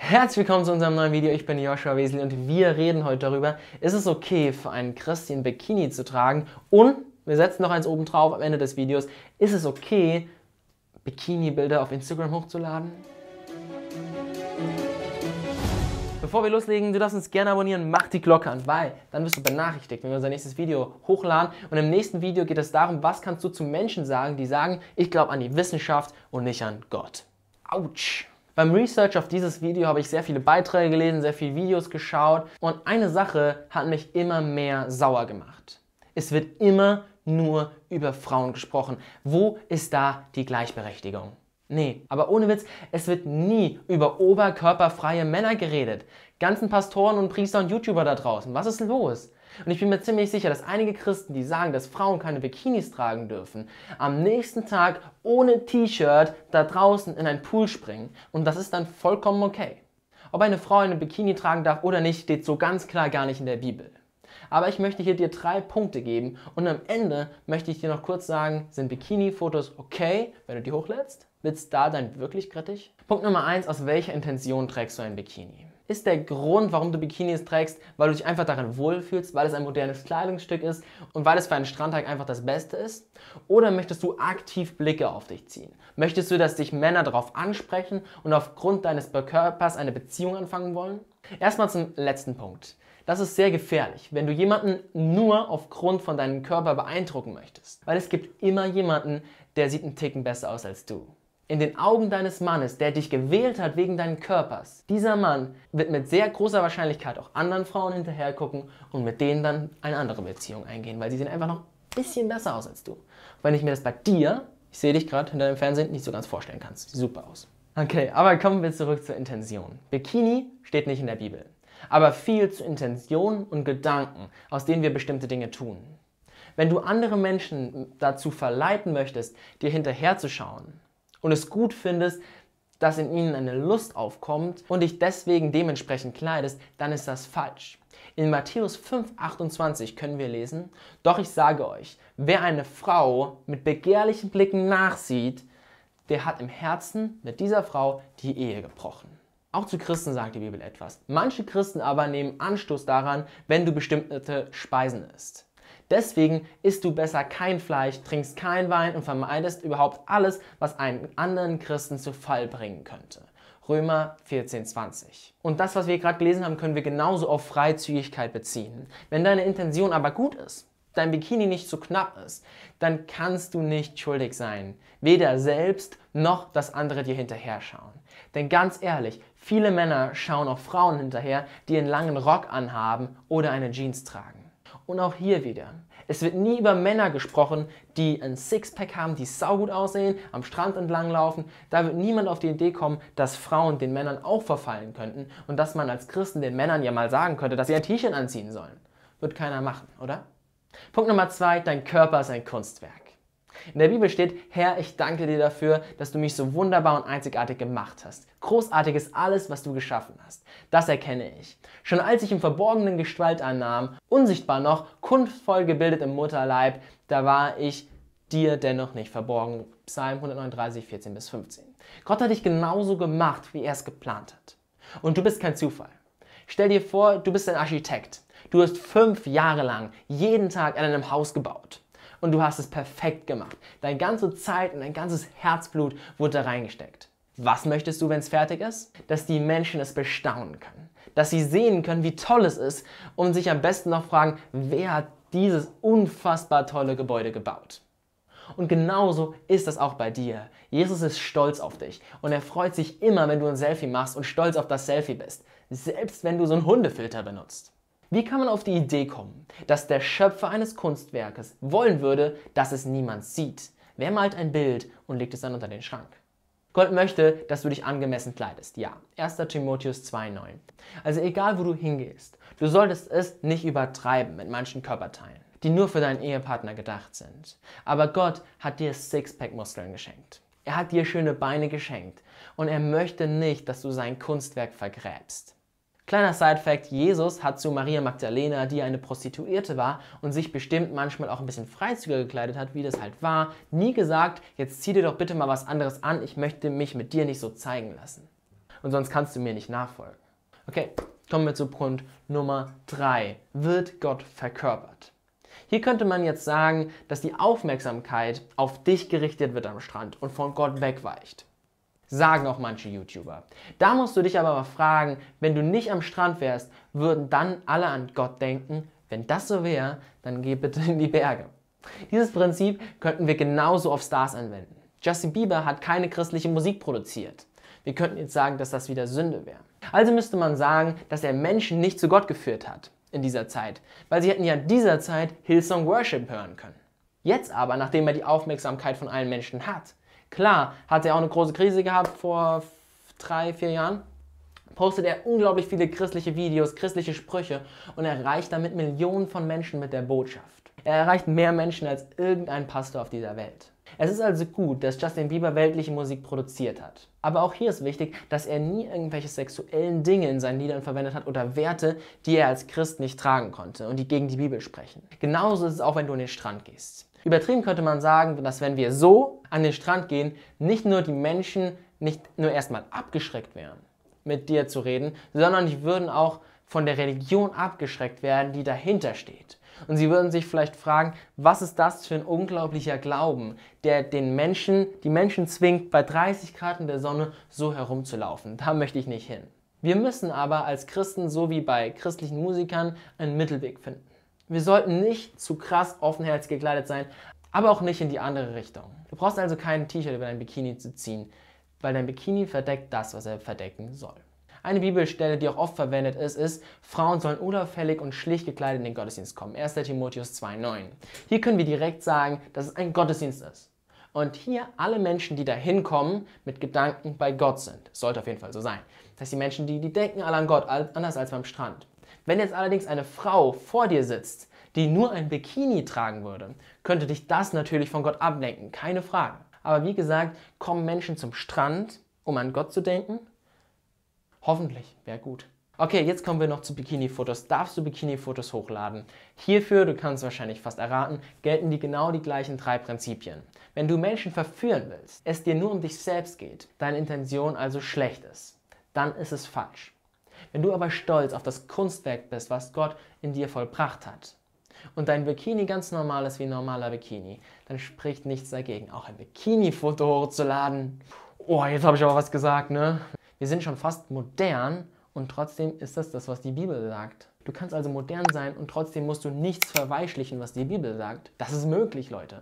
Herzlich willkommen zu unserem neuen Video. Ich bin Joshua Wesely und wir reden heute darüber, ist es okay für einen Christ ein Bikini zu tragen, und wir setzen noch eins oben drauf am Ende des Videos, ist es okay, Bikini-Bilder auf Instagram hochzuladen? Bevor wir loslegen, du darfst uns gerne abonnieren, mach die Glocke an, weil dann wirst du benachrichtigt, wenn wir unser nächstes Video hochladen. Und im nächsten Video geht es darum, was kannst du zu Menschen sagen, die sagen, ich glaube an die Wissenschaft und nicht an Gott. Autsch! Beim Research auf dieses Video habe ich sehr viele Beiträge gelesen, sehr viele Videos geschaut und eine Sache hat mich immer mehr sauer gemacht. Es wird immer nur über Frauen gesprochen. Wo ist da die Gleichberechtigung? Nee, aber ohne Witz, es wird nie über oberkörperfreie Männer geredet. Ganzen Pastoren und Priester und YouTuber da draußen, was ist los? Und ich bin mir ziemlich sicher, dass einige Christen, die sagen, dass Frauen keine Bikinis tragen dürfen, am nächsten Tag ohne T-Shirt da draußen in einen Pool springen. Und das ist dann vollkommen okay. Ob eine Frau eine Bikini tragen darf oder nicht, steht so ganz klar gar nicht in der Bibel. Aber ich möchte hier dir 3 Punkte geben und am Ende möchte ich dir noch kurz sagen, sind Bikini-Fotos okay, wenn du die hochlädst? Wird's da dann wirklich kritisch? Punkt Nummer 1, aus welcher Intention trägst du ein Bikini? Ist der Grund, warum du Bikinis trägst, weil du dich einfach darin wohlfühlst, weil es ein modernes Kleidungsstück ist und weil es für einen Strandtag einfach das Beste ist? Oder möchtest du aktiv Blicke auf dich ziehen? Möchtest du, dass dich Männer darauf ansprechen und aufgrund deines Körpers eine Beziehung anfangen wollen? Erstmal zum letzten Punkt. Das ist sehr gefährlich, wenn du jemanden nur aufgrund von deinem Körper beeindrucken möchtest. Weil es gibt immer jemanden, der sieht einen Ticken besser aus als du. In den Augen deines Mannes, der dich gewählt hat wegen deines Körpers, dieser Mann wird mit sehr großer Wahrscheinlichkeit auch anderen Frauen hinterher gucken und mit denen dann eine andere Beziehung eingehen, weil sie sehen einfach noch ein bisschen besser aus als du. Und wenn ich mir das bei dir, ich sehe dich gerade hinter dem Fernsehen, nicht so ganz vorstellen kannst. Sieht super aus. Okay, aber kommen wir zurück zur Intention. Bikini steht nicht in der Bibel, aber viel zu Intentionen und Gedanken, aus denen wir bestimmte Dinge tun. Wenn du andere Menschen dazu verleiten möchtest, dir hinterherzuschauen, und es gut findest, dass in ihnen eine Lust aufkommt und dich deswegen dementsprechend kleidest, dann ist das falsch. In Matthäus 5,28 können wir lesen: Doch ich sage euch, wer eine Frau mit begehrlichen Blicken nachsieht, der hat im Herzen mit dieser Frau die Ehe gebrochen. Auch zu Christen sagt die Bibel etwas. Manche Christen aber nehmen Anstoß daran, wenn du bestimmte Speisen isst. Deswegen isst du besser kein Fleisch, trinkst keinen Wein und vermeidest überhaupt alles, was einen anderen Christen zu Fall bringen könnte. Römer 14,20. Und das, was wir gerade gelesen haben, können wir genauso auf Freizügigkeit beziehen. Wenn deine Intention aber gut ist, dein Bikini nicht zu knapp ist, dann kannst du nicht schuldig sein. Weder selbst noch, dass andere dir hinterher schauen. Denn ganz ehrlich, viele Männer schauen auch Frauen hinterher, die einen langen Rock anhaben oder eine Jeans tragen. Und auch hier wieder, es wird nie über Männer gesprochen, die ein Sixpack haben, die saugut aussehen, am Strand entlang laufen. Da wird niemand auf die Idee kommen, dass Frauen den Männern auch verfallen könnten und dass man als Christen den Männern ja mal sagen könnte, dass sie ein T-Shirt anziehen sollen. Wird keiner machen, oder? Punkt Nummer 2, dein Körper ist ein Kunstwerk. In der Bibel steht: Herr, ich danke dir dafür, dass du mich so wunderbar und einzigartig gemacht hast. Großartig ist alles, was du geschaffen hast. Das erkenne ich. Schon als ich im Verborgenen Gestalt annahm, unsichtbar noch, kunstvoll gebildet im Mutterleib, da war ich dir dennoch nicht verborgen. Psalm 139, 14-15. Gott hat dich genauso gemacht, wie er es geplant hat. Und du bist kein Zufall. Stell dir vor, du bist ein Architekt. Du hast 5 Jahre lang jeden Tag an einem Haus gebaut. Und du hast es perfekt gemacht. Deine ganze Zeit und dein ganzes Herzblut wurde da reingesteckt. Was möchtest du, wenn es fertig ist? Dass die Menschen es bestaunen können. Dass sie sehen können, wie toll es ist und sich am besten noch fragen, wer hat dieses unfassbar tolle Gebäude gebaut? Und genauso ist das auch bei dir. Jesus ist stolz auf dich und er freut sich immer, wenn du ein Selfie machst und stolz auf das Selfie bist. Selbst wenn du so einen Hundefilter benutzt. Wie kann man auf die Idee kommen, dass der Schöpfer eines Kunstwerkes wollen würde, dass es niemand sieht? Wer malt ein Bild und legt es dann unter den Schrank? Gott möchte, dass du dich angemessen kleidest. Ja, 1. Timotheus 2,9. Also egal, wo du hingehst, du solltest es nicht übertreiben mit manchen Körperteilen, die nur für deinen Ehepartner gedacht sind. Aber Gott hat dir Sixpack-Muskeln geschenkt. Er hat dir schöne Beine geschenkt und er möchte nicht, dass du sein Kunstwerk vergräbst. Kleiner Side-Fact: Jesus hat zu Maria Magdalena, die eine Prostituierte war und sich bestimmt manchmal auch ein bisschen freizügiger gekleidet hat, wie das halt war, nie gesagt: Jetzt zieh dir doch bitte mal was anderes an, ich möchte mich mit dir nicht so zeigen lassen. und sonst kannst du mir nicht nachfolgen. Okay, kommen wir zu Punkt Nummer 3. Wird Gott verkörpert? Hier könnte man jetzt sagen, dass die Aufmerksamkeit auf dich gerichtet wird am Strand und von Gott wegweicht. Sagen auch manche YouTuber. Da musst du dich aber mal fragen, wenn du nicht am Strand wärst, würden dann alle an Gott denken? Wenn das so wäre, dann geh bitte in die Berge. Dieses Prinzip könnten wir genauso auf Stars anwenden. Justin Bieber hat keine christliche Musik produziert. Wir könnten jetzt sagen, dass das wieder Sünde wäre. Also müsste man sagen, dass er Menschen nicht zu Gott geführt hat in dieser Zeit, weil sie hätten ja in dieser Zeit Hillsong Worship hören können. Jetzt aber, nachdem er die Aufmerksamkeit von allen Menschen hat, klar, hat er auch eine große Krise gehabt vor 3-4 Jahren, postet er unglaublich viele christliche Videos, christliche Sprüche und erreicht damit Millionen von Menschen mit der Botschaft. Er erreicht mehr Menschen als irgendein Pastor auf dieser Welt. Es ist also gut, dass Justin Bieber weltliche Musik produziert hat. Aber auch hier ist wichtig, dass er nie irgendwelche sexuellen Dinge in seinen Liedern verwendet hat oder Werte, die er als Christ nicht tragen konnte und die gegen die Bibel sprechen. Genauso ist es auch, wenn du an den Strand gehst. Übertrieben könnte man sagen, dass wenn wir so an den Strand gehen, nicht nur die Menschen nicht nur erstmal abgeschreckt wären, mit dir zu reden, sondern die würden auch von der Religion abgeschreckt werden, die dahinter steht. Und sie würden sich vielleicht fragen, was ist das für ein unglaublicher Glauben, der die Menschen zwingt, bei 30 Grad in der Sonne so herumzulaufen. Da möchte ich nicht hin. Wir müssen aber als Christen, so wie bei christlichen Musikern, einen Mittelweg finden. Wir sollten nicht zu krass offenherzig gekleidet sein, aber auch nicht in die andere Richtung. Du brauchst also kein T-Shirt über dein Bikini zu ziehen, weil dein Bikini verdeckt das, was er verdecken soll. Eine Bibelstelle, die auch oft verwendet ist, Frauen sollen unauffällig und schlicht gekleidet in den Gottesdienst kommen. 1. Timotheus 2,9. Hier können wir direkt sagen, dass es ein Gottesdienst ist. Und hier alle Menschen, die da hinkommen, mit Gedanken bei Gott sind. Das sollte auf jeden Fall so sein. Das heißt, die Menschen, die denken alle an Gott, anders als beim Strand. Wenn jetzt allerdings eine Frau vor dir sitzt, die nur ein Bikini tragen würde, könnte dich das natürlich von Gott ablenken, keine Frage. Aber wie gesagt, kommen Menschen zum Strand, um an Gott zu denken? Hoffentlich, wäre gut. Okay, jetzt kommen wir noch zu Bikini-Fotos. Darfst du Bikini-Fotos hochladen? Hierfür, du kannst wahrscheinlich fast erraten, gelten genau die gleichen 3 Prinzipien. Wenn du Menschen verführen willst, es dir nur um dich selbst geht, deine Intention also schlecht ist, dann ist es falsch. Wenn du aber stolz auf das Kunstwerk bist, was Gott in dir vollbracht hat, und dein Bikini ganz normal ist wie ein normaler Bikini, dann spricht nichts dagegen, auch ein Bikini-Foto hochzuladen. Oh, jetzt habe ich aber was gesagt, ne? Wir sind schon fast modern und trotzdem ist das, was die Bibel sagt. Du kannst also modern sein und trotzdem musst du nichts verweichlichen, was die Bibel sagt. Das ist möglich, Leute.